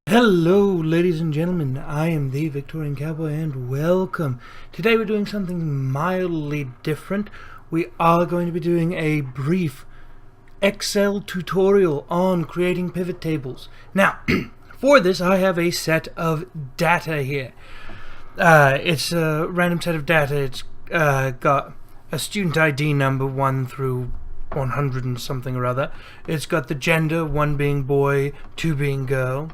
Hello, ladies and gentlemen. I am the Victorian Cowboy, and welcome. Today we're doing something mildly different. We are going to be doing a brief Excel tutorial on creating pivot tables. Now, for this, I have a set of data here. It's a random set of data. It's got a student ID number 1 through 100 and something or other. It's got the gender, 1 being boy, 2 being girl.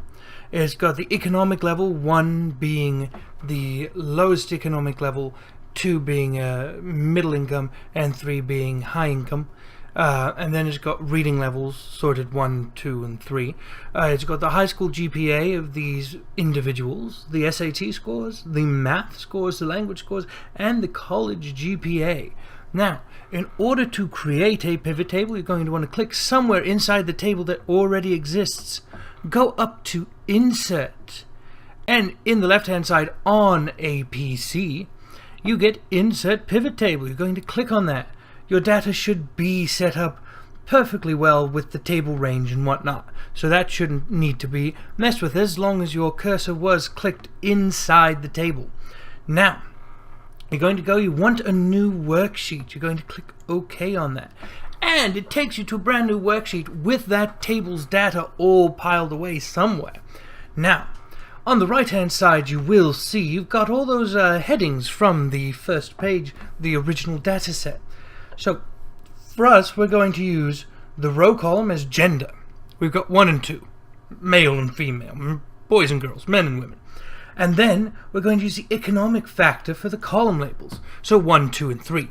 It's got the economic level, 1 being the lowest economic level, 2 being middle income, and 3 being high income. And then it's got reading levels sorted 1, 2, and 3. It's got the high school GPA of these individuals, the SAT scores, the math scores, the language scores, and the college GPA. Now, in order to create a pivot table, you're going to want to click somewhere inside the table that already exists. Go up to Insert, and in the left hand side on a PC you get Insert Pivot Table. You're going to click on that. Your data should be set up perfectly well with the table range and whatnot, so that shouldn't need to be messed with as long as your cursor was clicked inside the table. Now you're going to go, you want a new worksheet, you're going to click OK on that. And it takes you to a brand new worksheet with that table's data all piled away somewhere. Now, on the right hand side you will see you've got all those headings from the first page, the original data set. So, for us, we're going to use the row column as gender. We've got 1 and 2, male and female, boys and girls, men and women. And then we're going to use the economic factor for the column labels. So 1, 2, and 3.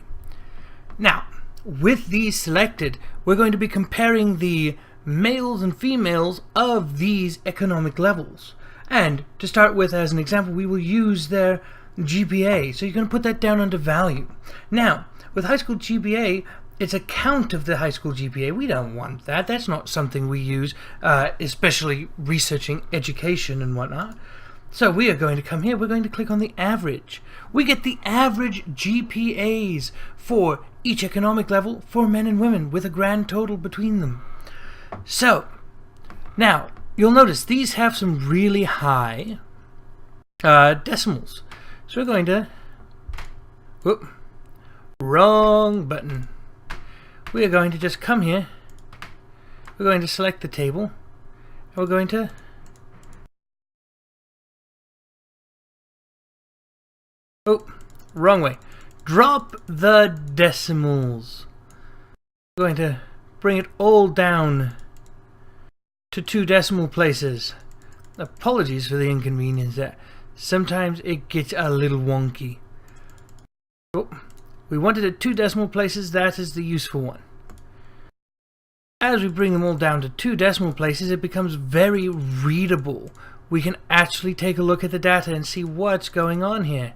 Now, with these selected, we're going to be comparing the males and females of these economic levels. And to start with, as an example, we will use their GPA. So you're going to put that down under value. Now, with high school GPA, it's a count of the high school GPA. We don't want that. That's not something we use, especially researching education and whatnot. So we are going to come here, we're going to click on the average. We get the average GPAs for each economic level for men and women with a grand total between them. So, now, you'll notice these have some really high decimals. So we're going to, whoop, wrong button. We are going to just come here, we're going to select the table, and we're going to wrong way. Drop the decimals. We're going to bring it all down to 2 decimal places. Apologies for the inconvenience there. Sometimes it gets a little wonky. We want it at 2 decimal places. That is the useful one. As we bring them all down to 2 decimal places, it becomes very readable. We can actually take a look at the data and see what's going on here.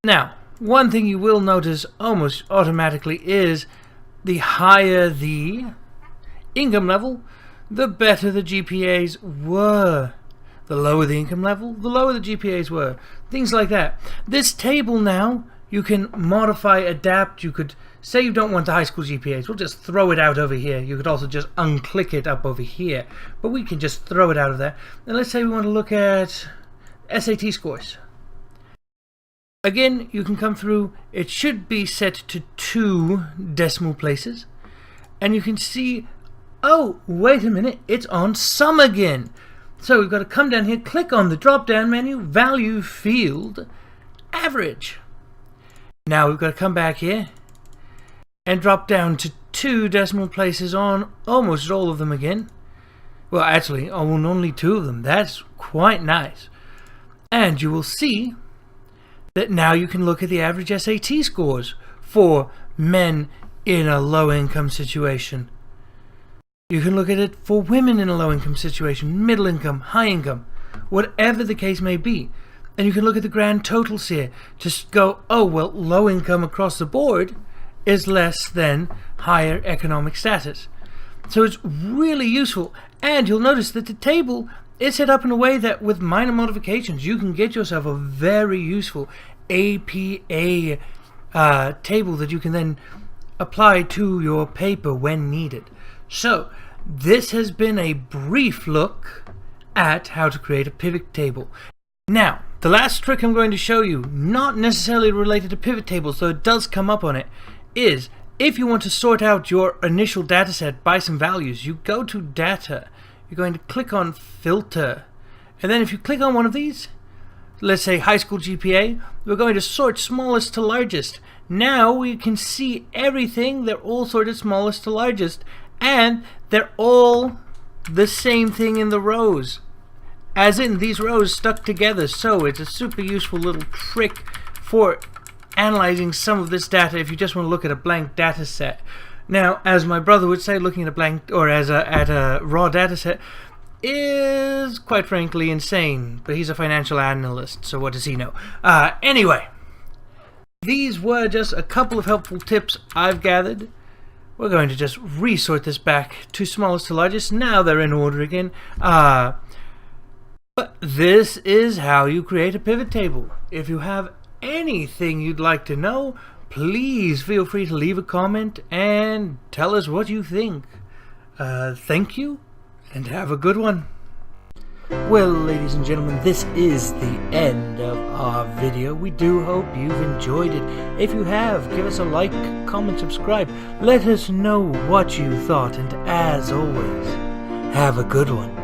Now, one thing you will notice almost automatically is the higher the income level, the better the GPAs were. The lower the income level, the lower the GPAs were. Things like that. This table now, you can modify, adapt. You could say you don't want the high school GPAs. We'll just throw it out over here. You could also just unclick it up over here. But we can just throw it out of there. And let's say we want to look at SAT scores. Again, you can come through, it should be set to 2 decimal places, and you can see, oh, wait a minute, it's on sum again. So we've got to come down here, click on the drop-down menu, value field, average. Now we've got to come back here and drop down to 2 decimal places on almost all of them again. Well, actually, on only 2 of them. That's quite nice. And you will see that now you can look at the average SAT scores for men in a low-income situation. You can look at it for women in a low-income situation, middle income, high income, whatever the case may be. And you can look at the grand totals here to go, oh, well, low income across the board is less than higher economic status. So it's really useful. And you'll notice that the table is set up in a way that with minor modifications you can get yourself a very useful APA table that you can then apply to your paper when needed. So this has been a brief look at how to create a pivot table. Now, the last trick I'm going to show you, not necessarily related to pivot tables, though it does come up on it, is if you want to sort out your initial dataset by some values, you go to Data, you're going to click on Filter, and then if you click on one of these, let's say high school GPA, we're going to sort smallest to largest. Now we can see everything, they're all sorted smallest to largest, and they're all the same thing in the rows. As in, these rows stuck together, so it's a super useful little trick for analyzing some of this data if you just want to look at a blank data set. Now, as my brother would say, looking at a blank or at a raw data set is quite frankly insane, but he's a financial analyst, so what does he know? Anyway, these were just a couple of helpful tips I've gathered. We're going to just resort this back to smallest to largest. Now they're in order again. But this is how you create a pivot table. If you have anything you'd like to know, please feel free to leave a comment and tell us what you think. Thank you, and have a good one. Well, ladies and gentlemen, this is the end of our video. We do hope you've enjoyed it. If you have, give us a like, comment, subscribe. Let us know what you thought, and as always, have a good one.